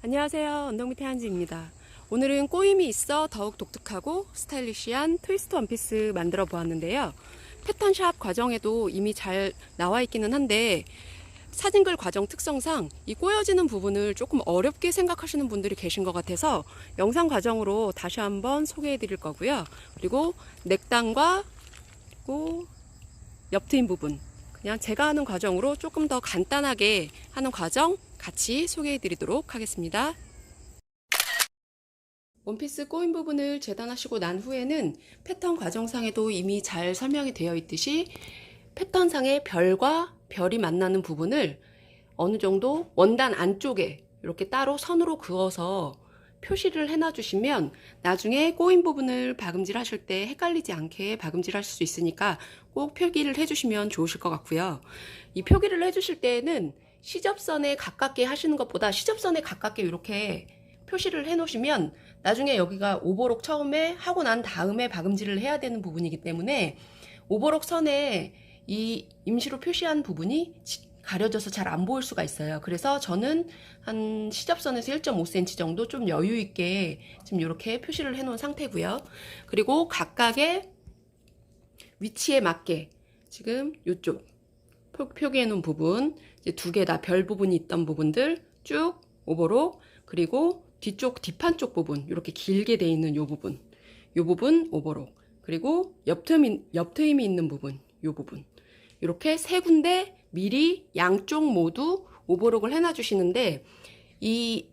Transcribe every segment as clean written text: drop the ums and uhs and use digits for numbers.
안녕하세요. 언덕밑의 한지입니다. 오늘은 꼬임이 있어 더욱 독특하고 스타일리시한 트위스트 원피스 만들어 보았는데요. 패턴샵 과정에도 이미 잘 나와 있기는 한데 사진글 과정 특성상 이 꼬여지는 부분을 조금 어렵게 생각하시는 분들이 계신 것 같아서 영상 과정으로 다시 한번 소개해 드릴 거고요. 그리고 넥단과 그리고 옆트임 부분 그냥 제가 하는 과정으로 조금 더 간단하게 하는 과정 같이 소개해 드리도록 하겠습니다. 원피스 꼬인 부분을 재단하시고 난 후에는 패턴 과정상에도 이미 잘 설명이 되어 있듯이 패턴상의 별과 별이 만나는 부분을 어느 정도 원단 안쪽에 이렇게 따로 선으로 그어서 표시를 해놔 주시면 나중에 꼬인 부분을 박음질 하실 때 헷갈리지 않게 박음질 하실 수 있으니까 꼭 표기를 해주시면 좋으실 것 같고요. 이 표기를 해주실 때에는 시접선에 가깝게 하시는 것보다 시접선에 가깝게 이렇게 표시를 해 놓으시면 나중에 여기가 오버록 처음에 하고 난 다음에 박음질을 해야 되는 부분이기 때문에 오버록 선에 이 임시로 표시한 부분이 가려져서 잘 안 보일 수가 있어요. 그래서 저는 한 시접선에서 1.5cm 정도 좀 여유 있게 지금 이렇게 표시를 해 놓은 상태고요. 그리고 각각의 위치에 맞게 지금 이쪽 표기해 놓은 부분 이제 두 개 다 별 부분이 있던 부분들 쭉 오버록, 그리고 뒤쪽 뒷판 쪽 부분 이렇게 길게 돼 있는 요 부분 오버록, 그리고 옆트임이 있는 부분 요 부분 이렇게 세 군데 미리 양쪽 모두 오버록을 해놔 주시는데 이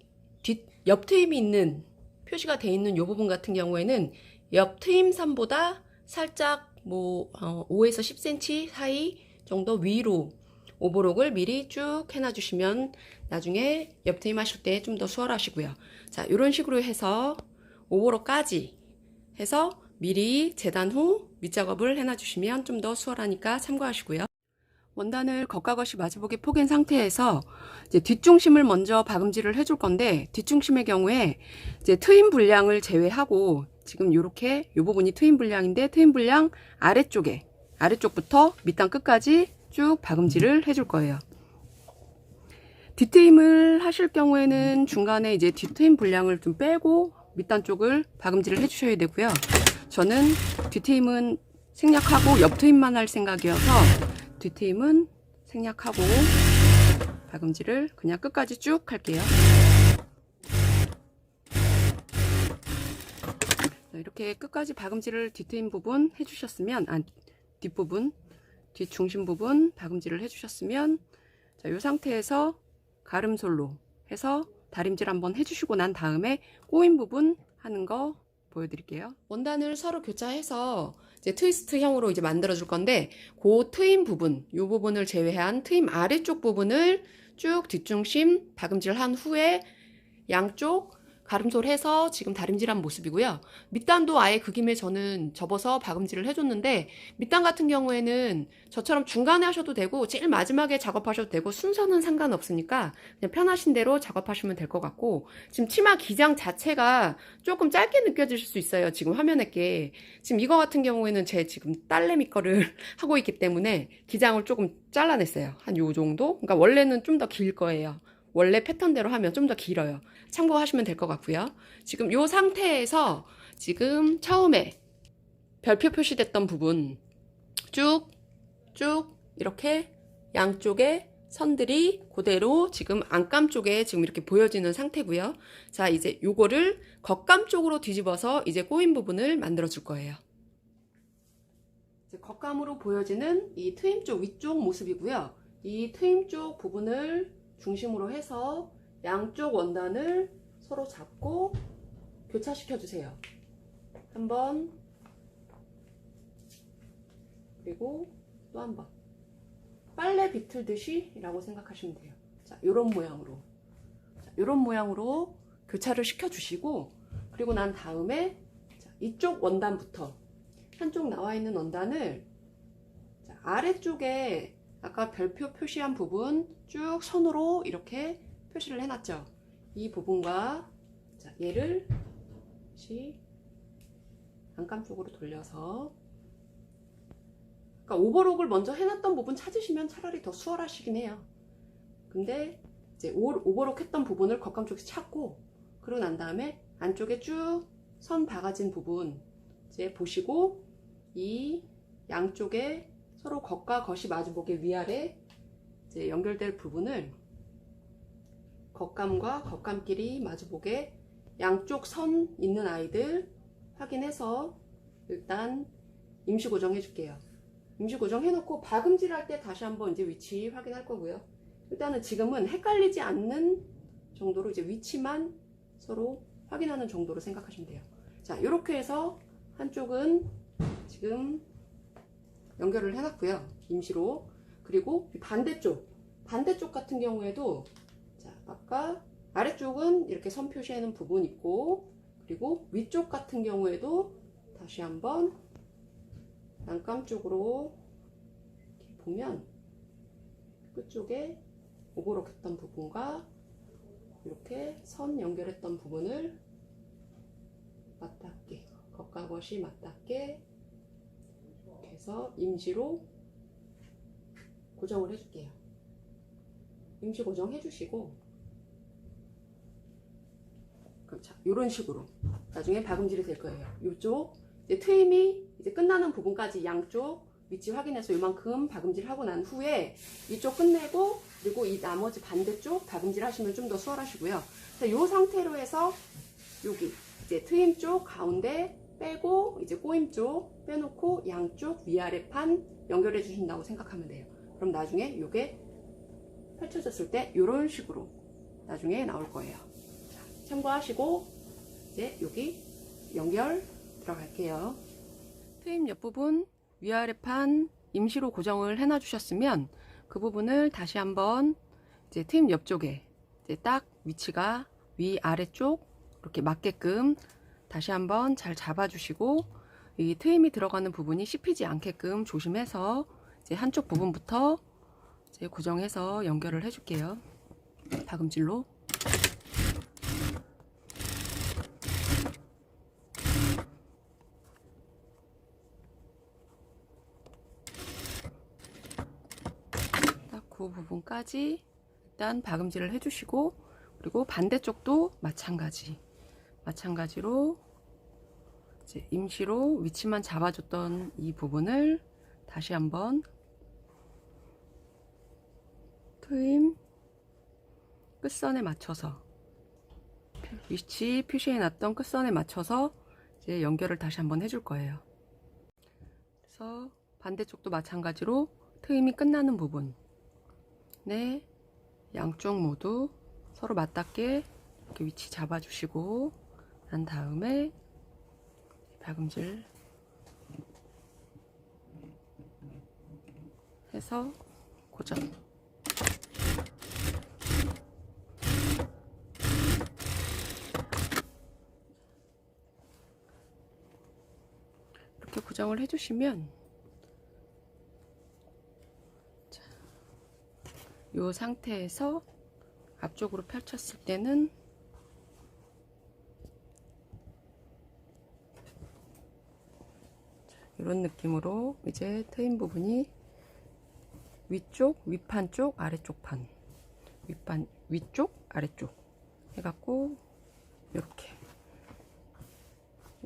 옆트임이 있는 표시가 돼 있는 요 부분 같은 경우에는 옆트임 선보다 살짝 5에서 10cm 사이 정도 위로 오버록을 미리 쭉 해놔 주시면 나중에 옆트임 하실 때 좀 더 수월하시고요. 자, 이런 식으로 해서 오버록까지 해서 미리 재단 후 밑작업을 해놔 주시면 좀 더 수월하니까 참고하시고요. 원단을 겉과 겉이 마주보게 포갠 상태에서 이제 뒷중심을 먼저 박음질을 해줄 건데, 뒷중심의 경우에 이제 트임 분량을 제외하고 지금 이렇게 이 부분이 트임 분량인데 트임 분량 아래쪽부터 밑단 끝까지 쭉 박음질을 해줄 거예요. 뒷트임을 하실 경우에는 중간에 이제 뒷트임 분량을 좀 빼고 밑단 쪽을 박음질을 해주셔야 되고요. 저는 뒷트임은 생략하고 옆트임만 할 생각이어서 뒷트임은 생략하고 박음질을 그냥 끝까지 쭉 할게요. 이렇게 끝까지 박음질을 뒷트임 부분 해주셨으면, 뒷부분, 뒷중심 부분 박음질을 해주셨으면, 자, 이 상태에서 가름솔로 해서 다림질 한번 해주시고 난 다음에 꼬인 부분 하는 거 보여드릴게요. 원단을 서로 교차해서 이제 트위스트형으로 이제 만들어 줄 건데, 그 트임 부분, 이 부분을 제외한 트임 아래쪽 부분을 쭉 뒷중심 박음질 한 후에 양쪽 가름솔 해서 지금 다림질한 모습이고요. 밑단도 아예 그 김에 저는 접어서 박음질을 해줬는데, 밑단 같은 경우에는 저처럼 중간에 하셔도 되고 제일 마지막에 작업하셔도 되고 순서는 상관없으니까 그냥 편하신 대로 작업하시면 될 것 같고, 지금 치마 기장 자체가 조금 짧게 느껴지실 수 있어요. 지금 화면에 게 지금 이거 같은 경우에는 제 지금 딸내미 거를 하고 있기 때문에 기장을 조금 잘라냈어요. 한 요 정도. 그러니까 원래는 좀 더 길 거예요. 원래 패턴대로 하면 좀 더 길어요. 참고하시면 될 것 같고요. 지금 이 상태에서 지금 처음에 별표 표시됐던 부분 쭉 이렇게 양쪽에 선들이 그대로 지금 안감 쪽에 지금 이렇게 보여지는 상태고요. 자, 이제 요거를 겉감 쪽으로 뒤집어서 이제 꼬인 부분을 만들어 줄 거예요. 이제 겉감으로 보여지는 이 트임 쪽 위쪽 모습이고요. 이 트임 쪽 부분을 중심으로 해서 양쪽 원단을 서로 잡고 교차시켜 주세요. 한번, 그리고 또 한 번. 빨래 비틀듯이 라고 생각하시면 돼요. 자, 요런 모양으로. 자, 요런 모양으로 교차를 시켜 주시고, 그리고 난 다음에 자, 이쪽 원단부터 한쪽 나와 있는 원단을 자, 아래쪽에 아까 별표 표시한 부분 쭉 선으로 이렇게 표시를 해놨죠. 이 부분과 자, 얘를 다시 안감 쪽으로 돌려서, 그러니까 오버록을 먼저 해놨던 부분 찾으시면 차라리 더 수월하시긴 해요. 근데 이제 오버록 했던 부분을 겉감 쪽에서 찾고, 그러고 난 다음에 안쪽에 쭉 선 박아진 부분 이제 보시고, 이 양쪽에 서로 겉과 겉이 마주보게 위아래 이제 연결될 부분을 겉감과 겉감끼리 마주보게 양쪽 선 있는 아이들 확인해서 일단 임시 고정해 줄게요. 임시 고정해 놓고 박음질 할 때 다시 한번 이제 위치 확인할 거고요. 일단은 지금은 헷갈리지 않는 정도로 이제 위치만 서로 확인하는 정도로 생각하시면 돼요. 자, 이렇게 해서 한쪽은 지금 연결을 해놨고요. 임시로. 그리고 반대쪽 같은 경우에도, 자, 아까 아래쪽은 이렇게 선 표시하는 부분 있고, 그리고 위쪽 같은 경우에도 다시 한번 난감 쪽으로 이렇게 보면 끝쪽에 오버록 했던 부분과 이렇게 선 연결했던 부분을 맞닿게, 겉과 겉이 맞닿게 이렇게 해서 임시로 고정을 해줄게요. 임시 고정해 주시고, 그럼 자, 이런 식으로 나중에 박음질이 될 거예요. 이쪽 이제 트임이 이제 끝나는 부분까지 양쪽 위치 확인해서 이만큼 박음질 하고 난 후에 이쪽 끝내고, 그리고 이 나머지 반대쪽 박음질 하시면 좀 더 수월하시고요. 자, 이 상태로 해서 여기 이제 트임 쪽 가운데 빼고 이제 꼬임 쪽 빼놓고 양쪽 위아래 판 연결해 주신다고 생각하면 돼요. 그럼 나중에 이게 펼쳐졌을 때 이런 식으로 나중에 나올 거예요. 자, 참고하시고 이제 여기 연결 들어갈게요. 트임 옆부분 위아래 판 임시로 고정을 해놔 주셨으면 그 부분을 다시 한번 이제 트임 옆쪽에 이제 딱 위치가 위 아래쪽 이렇게 맞게끔 다시 한번 잘 잡아 주시고, 이 트임이 들어가는 부분이 씹히지 않게끔 조심해서 이제 한쪽 부분부터 이제 고정해서 연결을 해줄게요. 박음질로. 딱 그 부분까지 일단 박음질을 해주시고, 그리고 반대쪽도 마찬가지로 이제 임시로 위치만 잡아줬던 이 부분을 다시 한번 트임 끝선에 맞춰서 위치 표시해 놨던 끝선에 맞춰서 이제 연결을 다시 한번 해줄 거예요. 그래서 반대쪽도 마찬가지로 트임이 끝나는 부분, 네, 양쪽 모두 서로 맞닿게 이렇게 위치 잡아주시고 난 다음에 박음질 해서 고정. 이렇게 고정을 해주시면, 이 상태에서 앞쪽으로 펼쳤을 때는 이런 느낌으로 이제 트임 부분이 위쪽, 윗판 쪽, 아래쪽 판, 윗판, 위쪽, 아래쪽 해갖고 이렇게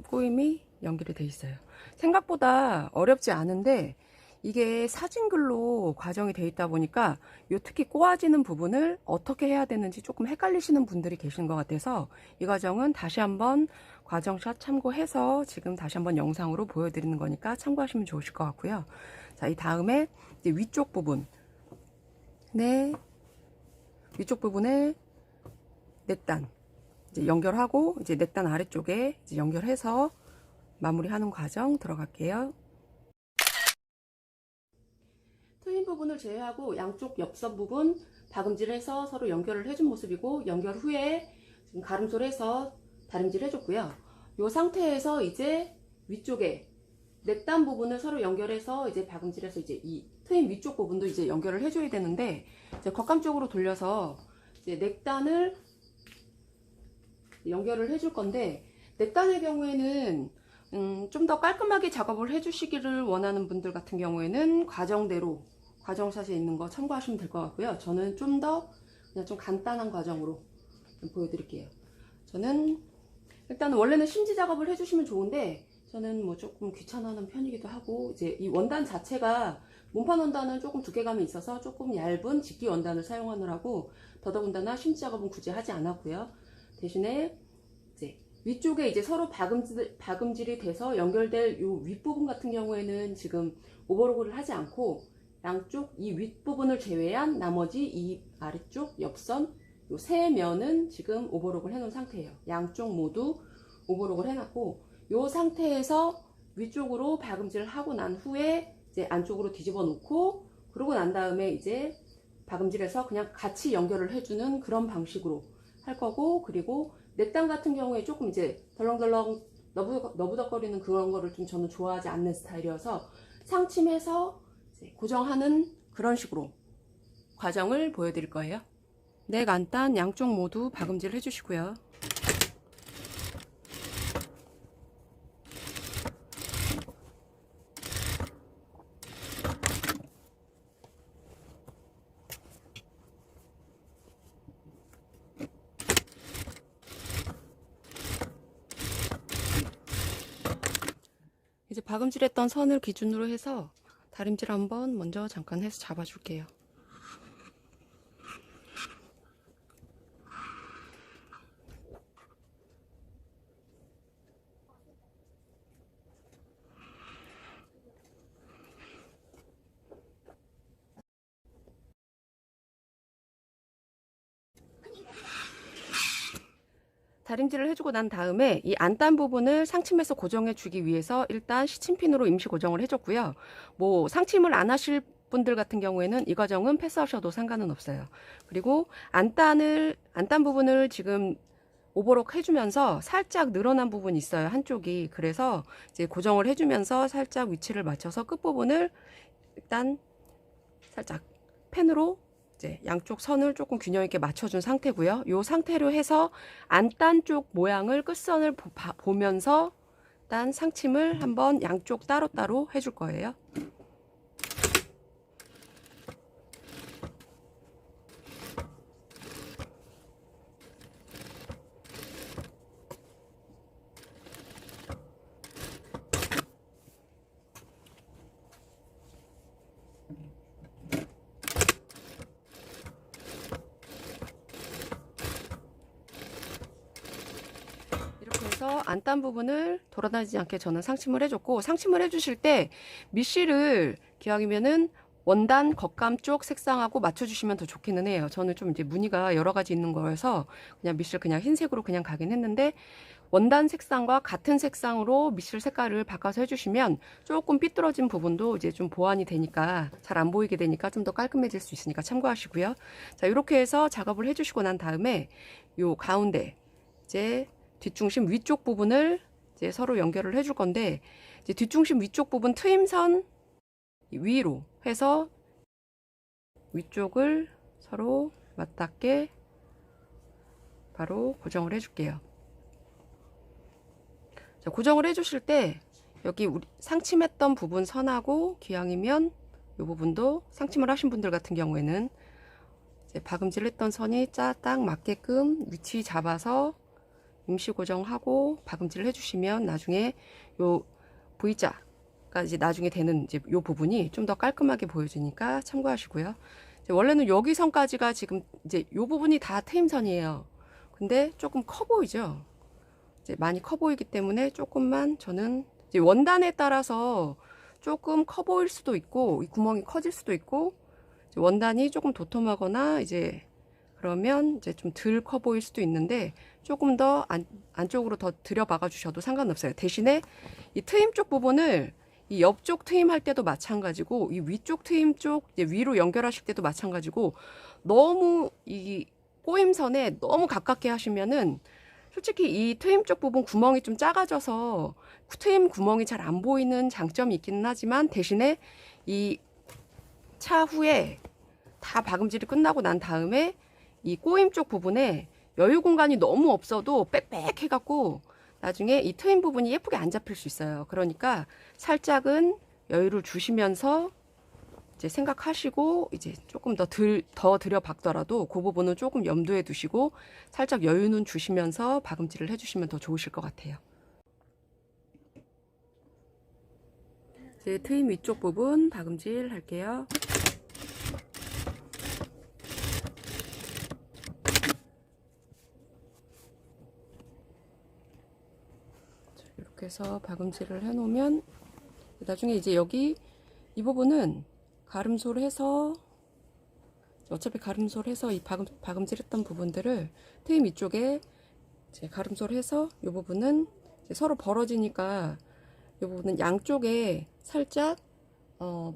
꼬임이 연결이 돼 있어요. 생각보다 어렵지 않은데 이게 사진글로 과정이 돼 있다 보니까 요 특히 꼬아지는 부분을 어떻게 해야 되는지 조금 헷갈리시는 분들이 계신 것 같아서 이 과정은 다시 한번 과정샷 참고해서 지금 다시 한번 영상으로 보여드리는 거니까 참고하시면 좋으실 것 같고요. 자, 이 다음에 이제 위쪽 부분, 네, 위쪽 부분에 넷단 이제 연결하고 이제 넷단 아래쪽에 이제 연결해서 마무리하는 과정 들어갈게요. 트임 부분을 제외하고 양쪽 옆선 부분 박음질을 해서 서로 연결을 해준 모습이고, 연결 후에 지금 가름소를 해서 다림질 해줬고요. 이 상태에서 이제 위쪽에 넥단 부분을 서로 연결해서 이제 박음질해서 이제 이 트임 위쪽 부분도 이제 연결을 해줘야 되는데, 이제 겉감 쪽으로 돌려서 이제 넥단을 연결을 해줄 건데, 넥단의 경우에는 좀 더 깔끔하게 작업을 해주시기를 원하는 분들 같은 경우에는 과정대로 과정샷에 있는 거 참고하시면 될 것 같고요. 저는 좀 더 그냥 좀 간단한 과정으로 좀 보여드릴게요. 저는 일단은 원래는 심지 작업을 해주시면 좋은데 저는 뭐 조금 귀찮아하는 편이기도 하고, 이제 이 원단 자체가 몸판 원단은 조금 두께감이 있어서 조금 얇은 직기 원단을 사용하느라고 더더군다나 심지 작업은 굳이 하지 않았고요. 대신에 이제 위쪽에 이제 서로 박음질이 돼서 연결될 요 윗부분 같은 경우에는 지금 오버로그를 하지 않고 양쪽 이 윗부분을 제외한 나머지 이 아래쪽 옆선 요 세 면은 지금 오버록을 해놓은 상태예요. 양쪽 모두 오버록을 해놨고, 요 상태에서 위쪽으로 박음질을 하고 난 후에 이제 안쪽으로 뒤집어 놓고, 그러고 난 다음에 이제 박음질해서 그냥 같이 연결을 해주는 그런 방식으로 할 거고, 그리고 넥단 같은 경우에 조금 이제 덜렁덜렁 너부덕거리는 그런 거를 좀 저는 좋아하지 않는 스타일이어서 상침해서 이제 고정하는 그런 식으로 과정을 보여드릴 거예요. 넥 안단 양쪽 모두 박음질 해주시고요. 이제 박음질했던 선을 기준으로 해서 다림질 한번 먼저 잠깐 해서 잡아줄게요. 다림질을 해주고 난 다음에 이 안단 부분을 상침해서 고정해 주기 위해서 일단 시침핀으로 임시 고정을 해줬고요. 뭐 상침을 안 하실 분들 같은 경우에는 이 과정은 패스하셔도 상관은 없어요. 그리고 안단 부분을 지금 오버록 해주면서 살짝 늘어난 부분이 있어요, 한쪽이. 그래서 이제 고정을 해주면서 살짝 위치를 맞춰서 끝부분을 일단 살짝 펜으로 이제 양쪽 선을 조금 균형 있게 맞춰준 상태고요. 이 상태로 해서 안단 쪽 모양을 끝선을 보면서 일단 상침을 한번 양쪽 따로따로 해줄 거예요. 안단 부분을 돌아다니지 않게 저는 상침을 해줬고, 상침을 해주실 때 밑실을 기왕이면은 원단 겉감 쪽 색상하고 맞춰주시면 더 좋기는 해요. 저는 좀 이제 무늬가 여러 가지 있는 거여서 그냥 밑실 그냥 흰색으로 그냥 가긴 했는데, 원단 색상과 같은 색상으로 밑실 색깔을 바꿔서 해주시면 조금 삐뚤어진 부분도 이제 좀 보완이 되니까, 잘 안 보이게 되니까 좀 더 깔끔해질 수 있으니까 참고하시고요. 자, 이렇게 해서 작업을 해주시고 난 다음에 요 가운데 이제 뒷중심 위쪽 부분을 이제 서로 연결을 해줄 건데, 이제 뒷중심 위쪽 부분 트임선 위로 해서 위쪽을 서로 맞닿게 바로 고정을 해줄게요. 자, 고정을 해주실 때 여기 우리 상침했던 부분 선하고 기왕이면 이 부분도 상침을 하신 분들 같은 경우에는 이제 박음질 했던 선이 딱 맞게끔 위치 잡아서 임시 고정하고 박음질을 해주시면 나중에 요 V자가 이제 나중에 되는 이제 요 부분이 좀 더 깔끔하게 보여지니까 참고하시고요. 이제 원래는 여기 선까지가 지금 이제 요 부분이 다 트임선이에요. 근데 조금 커 보이죠? 이제 많이 커 보이기 때문에 조금만 저는 이제 원단에 따라서 조금 커 보일 수도 있고 이 구멍이 커질 수도 있고, 이제 원단이 조금 도톰하거나 이제 그러면 이제 좀 덜 커 보일 수도 있는데 조금 더 안쪽으로 더 들여박아 주셔도 상관없어요. 대신에 이 트임 쪽 부분을 이 옆쪽 트임 할 때도 마찬가지고 이 위쪽 트임 쪽 이제 위로 연결하실 때도 마찬가지고, 너무 이 꼬임선에 너무 가깝게 하시면은 솔직히 이 트임 쪽 부분 구멍이 좀 작아져서 트임 구멍이 잘 안 보이는 장점이 있기는 하지만, 대신에 이 차후에 다 박음질이 끝나고 난 다음에 이 꼬임 쪽 부분에 여유 공간이 너무 없어도 빽빽 해갖고 나중에 이 트임 부분이 예쁘게 안 잡힐 수 있어요. 그러니까 살짝은 여유를 주시면서 이제 생각하시고 이제 조금 더 들여 박더라도 그 부분은 조금 염두에 두시고 살짝 여유는 주시면서 박음질을 해주시면 더 좋으실 것 같아요. 이제 트임 위쪽 부분 박음질 할게요. 이렇게 해서 박음질을 해 놓으면 나중에 이제 여기 이 부분은 가름소를 해서 어차피 가름소를 해서 이 박음질했던 부분들을 트임 위쪽에 이제 가름소를 해서 이 부분은 이제 서로 벌어지니까 이 부분은 양쪽에 살짝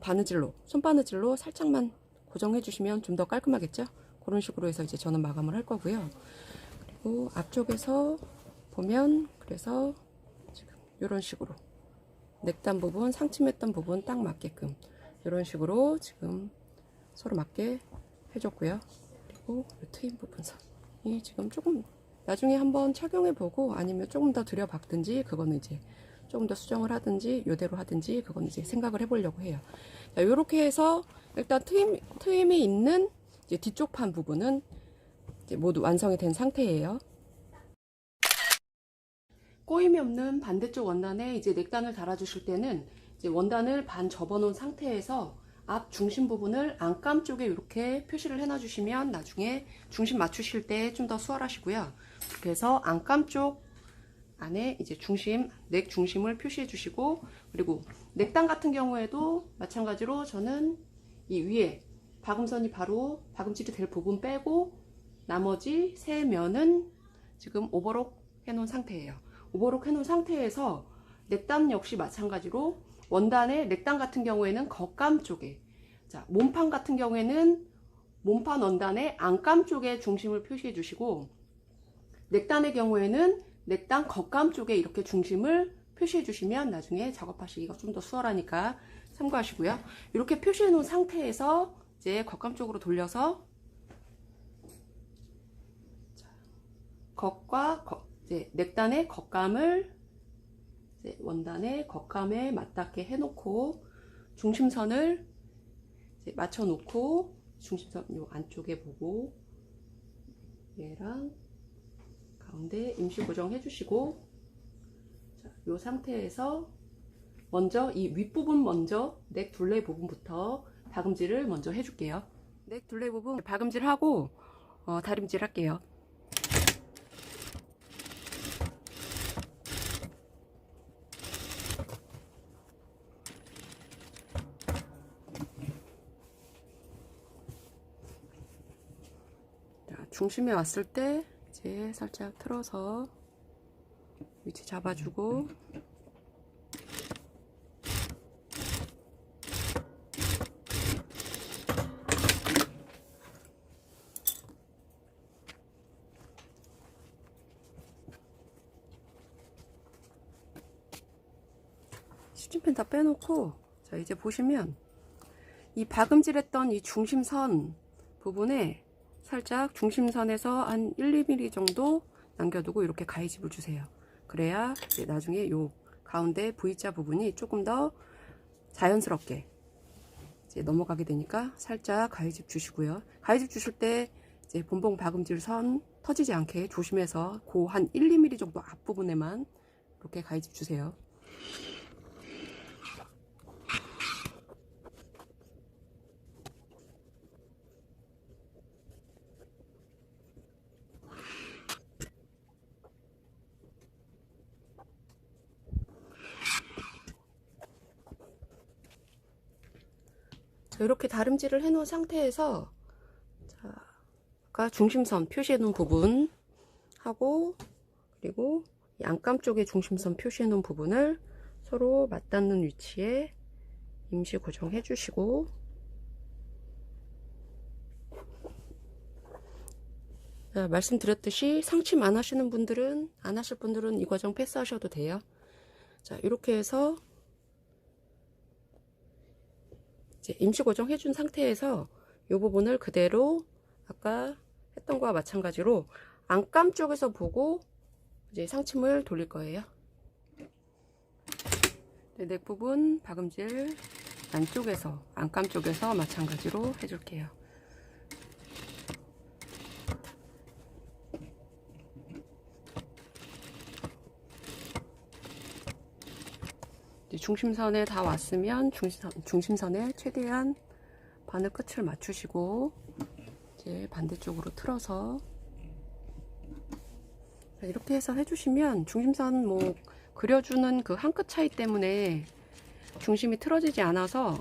바느질로 손바느질로 살짝만 고정해 주시면 좀 더 깔끔하겠죠. 그런 식으로 해서 이제 저는 마감을 할 거고요. 그리고 앞쪽에서 보면 그래서 지금 이런 식으로 넥단 부분 상침했던 부분 딱 맞게끔 이런 식으로 지금 서로 맞게 해줬고요. 그리고 이 트임 부분선이 지금 조금 나중에 한번 착용해 보고 아니면 조금 더 들여 박든지 그거는 이제 조금 더 수정을 하든지 요대로 하든지 그건 이제 생각을 해보려고 해요. 자, 이렇게 해서 일단 트임이 있는 이제 뒤쪽 판 부분은 이제 모두 완성이 된 상태예요. 꼬임이 없는 반대쪽 원단에 이제 넥단을 달아주실 때는 이제 원단을 반 접어놓은 상태에서 앞 중심 부분을 안감 쪽에 이렇게 표시를 해놔주시면 나중에 중심 맞추실 때 좀 더 수월하시고요. 이렇게 해서 안감 쪽 안에 이제 넥 중심을 표시해 주시고, 그리고 넥단 같은 경우에도 마찬가지로 저는 이 위에 박음선이 바로 박음질이 될 부분 빼고 나머지 세 면은 지금 오버록 해놓은 상태예요. 오버록 해놓은 상태에서 넥단 역시 마찬가지로 원단의 넥단 같은 경우에는 겉감 쪽에, 자 몸판 같은 경우에는 몸판 원단의 안감 쪽에 중심을 표시해 주시고, 넥단의 경우에는 넥단 겉감 쪽에 이렇게 중심을 표시해 주시면 나중에 작업하시기가 좀 더 수월하니까 참고하시고요. 이렇게 표시해 놓은 상태에서 이제 겉감 쪽으로 돌려서 이제 넥단의 겉감을 이제 원단의 겉감에 맞닿게 해놓고 중심선을 이제 맞춰놓고 중심선 요 안쪽에 보고 얘랑 가운데 임시 고정해 주시고, 자, 요 상태에서 먼저 이 윗부분 먼저 넥 둘레 부분부터 박음질을 먼저 해줄게요. 넥 둘레 부분 박음질하고 다림질 할게요. 자, 중심에 왔을 때 이제 살짝 틀어서 위치 잡아주고, 시침펜 다 빼놓고, 자 이제 보시면 이 박음질했던 이 중심선 부분에 살짝 중심선에서 한 1, 2mm 정도 남겨두고 이렇게 가위집을 주세요. 그래야 이제 나중에 요 가운데 V자 부분이 조금 더 자연스럽게 이제 넘어가게 되니까 살짝 가위집 주시고요. 가위집 주실 때 이제 본봉 박음질 선 터지지 않게 조심해서 그 한 1, 2mm 정도 앞부분에만 이렇게 가위집 주세요. 이렇게 다림질을 해 놓은 상태에서, 자, 아까 중심선 표시해 놓은 부분 하고, 그리고 이 안감 쪽에 중심선 표시해 놓은 부분을 서로 맞닿는 위치에 임시 고정해 주시고, 자, 말씀드렸듯이 상침 안 하시는 분들은, 안 하실 분들은 이 과정 패스하셔도 돼요. 자, 이렇게 해서 이제 임시 고정해 준 상태에서 이 부분을 그대로 아까 했던 거와 마찬가지로 안감 쪽에서 보고 이제 상침을 돌릴 거예요. 네, 넥 부분 박음질 안쪽에서, 안감 쪽에서 마찬가지로 해줄게요. 중심선에 다 왔으면 중심선에 최대한 바늘 끝을 맞추시고 이제 반대쪽으로 틀어서 이렇게 해서 해주시면 중심선 뭐 그려주는 그 한 끗 차이 때문에 중심이 틀어지지 않아서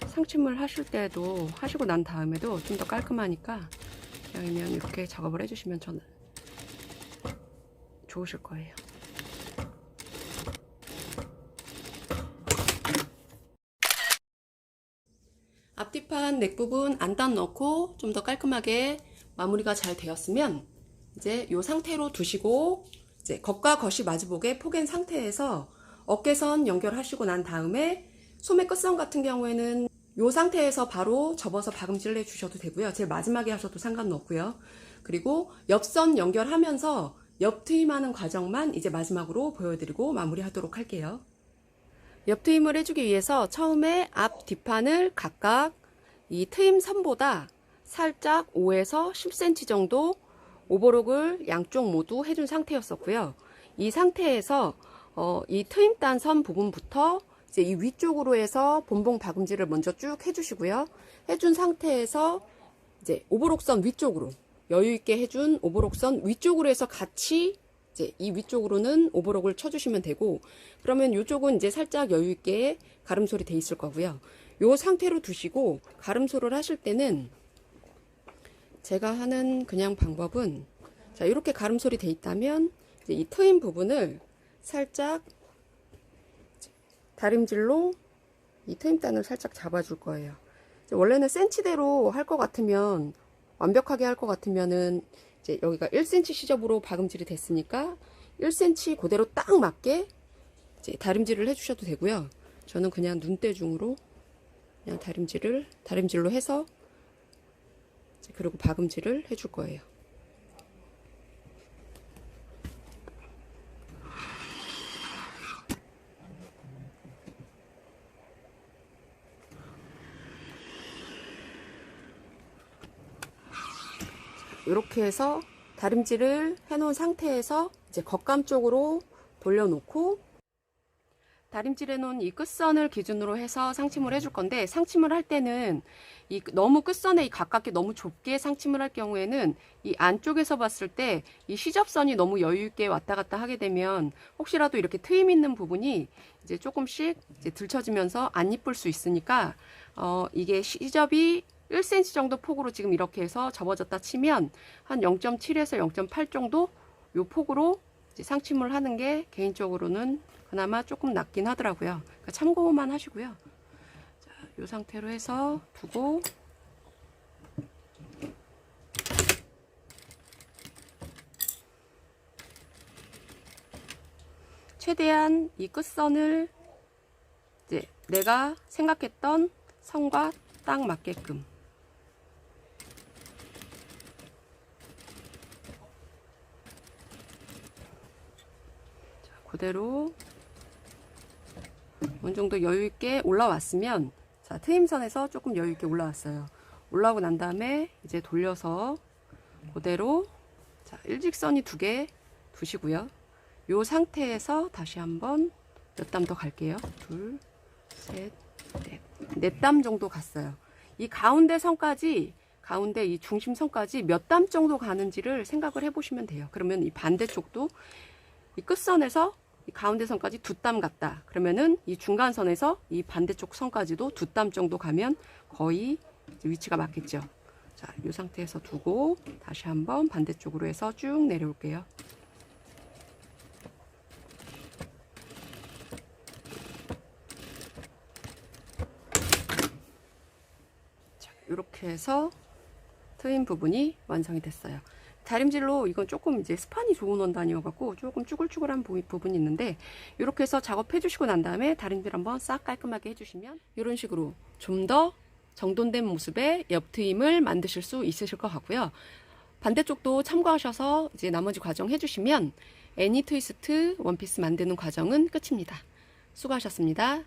상침을 하실 때도 하시고 난 다음에도 좀 더 깔끔하니까 그냥이면 이렇게 작업을 해주시면 저는 좋으실 거예요. 앞뒤판 넥 부분 안단 넣고 좀 더 깔끔하게 마무리가 잘 되었으면 이제 이 상태로 두시고 이제 겉과 겉이 마주보게 포갠 상태에서 어깨선 연결하시고 난 다음에 소매 끝선 같은 경우에는 이 상태에서 바로 접어서 박음질을 해주셔도 되고요. 제일 마지막에 하셔도 상관없고요. 그리고 옆선 연결하면서 옆 트임하는 과정만 이제 마지막으로 보여드리고 마무리하도록 할게요. 옆 트임을 해주기 위해서 처음에 앞 뒷판을 각각 이 트임 선보다 살짝 5에서 10cm 정도 오버록을 양쪽 모두 해준 상태였었고요. 이 상태에서 이 트임단 선 부분부터 이제 이 위쪽으로 해서 본봉 박음질을 먼저 쭉 해주시고요. 해준 상태에서 이제 오버록선 위쪽으로 여유있게 해준 오버록선 위쪽으로 해서 같이 이제 이 위쪽으로는 오버록을 쳐주시면 되고, 그러면 이쪽은 이제 살짝 여유있게 가름솔이 돼 있을 거고요. 이 상태로 두시고 가름솔을 하실 때는 제가 하는 그냥 방법은 자 이렇게 가름솔이 돼 있다면 이제 이 트임 부분을 살짝 다림질로 이 트임단을 살짝 잡아줄 거예요. 원래는 센치대로 할 것 같으면 완벽하게 할 것 같으면은 이제 여기가 1cm 시접으로 박음질이 됐으니까 1cm 그대로 딱 맞게 이제 다림질을 해주셔도 되고요. 저는 그냥 눈대중으로 그냥 다림질로 해서 이제 그리고 박음질을 해줄 거예요. 이렇게 해서 다림질을 해놓은 상태에서 이제 겉감 쪽으로 돌려놓고 다림질 해놓은 이 끝선을 기준으로 해서 상침을 해줄 건데, 상침을 할 때는 이 너무 끝선에 이 가깝게 너무 좁게 상침을 할 경우에는 이 안쪽에서 봤을 때 이 시접선이 너무 여유있게 왔다 갔다 하게 되면 혹시라도 이렇게 트임 있는 부분이 이제 조금씩 이제 들쳐지면서 안 이쁠 수 있으니까 이게 시접이 1cm 정도 폭으로 지금 이렇게 해서 접어졌다 치면 한 0.7에서 0.8 정도 요 폭으로 이제 상침을 하는 게 개인적으로는 그나마 조금 낫긴 하더라고요. 그러니까 참고만 하시고요. 자, 요 상태로 해서 두고 최대한 이 끝선을 이제 내가 생각했던 선과 딱 맞게끔 그대로 어느 정도 여유있게 올라왔으면, 자 트임선에서 조금 여유있게 올라왔어요. 올라오고 난 다음에 이제 돌려서 그대로 자 일직선이 2개 두시고요. 요 상태에서 다시 한번 몇 땀 더 갈게요. 둘, 셋, 넷. 4땀 정도 갔어요. 이 가운데 선까지, 가운데 이 중심선까지 몇 땀 정도 가는지를 생각을 해보시면 돼요. 그러면 이 반대쪽도 이 끝선에서 이 가운데 선까지 2땀 갔다. 그러면은 이 중간선에서 이 반대쪽 선까지도 2땀 정도 가면 거의 위치가 맞겠죠. 자, 이 상태에서 두고 다시 한번 반대쪽으로 해서 쭉 내려올게요. 자, 이렇게 해서 트임 부분이 완성이 됐어요. 다림질로 이건 조금 이제 스판이 좋은 원단이어갖고 조금 쭈글쭈글한 부분이 있는데, 이렇게 해서 작업해 주시고 난 다음에 다림질 한번 싹 깔끔하게 해주시면 이런 식으로 좀 더 정돈된 모습의 옆 트임을 만드실 수 있으실 것 같고요. 반대쪽도 참고하셔서 이제 나머지 과정 해주시면 애니 트위스트 원피스 만드는 과정은 끝입니다. 수고하셨습니다.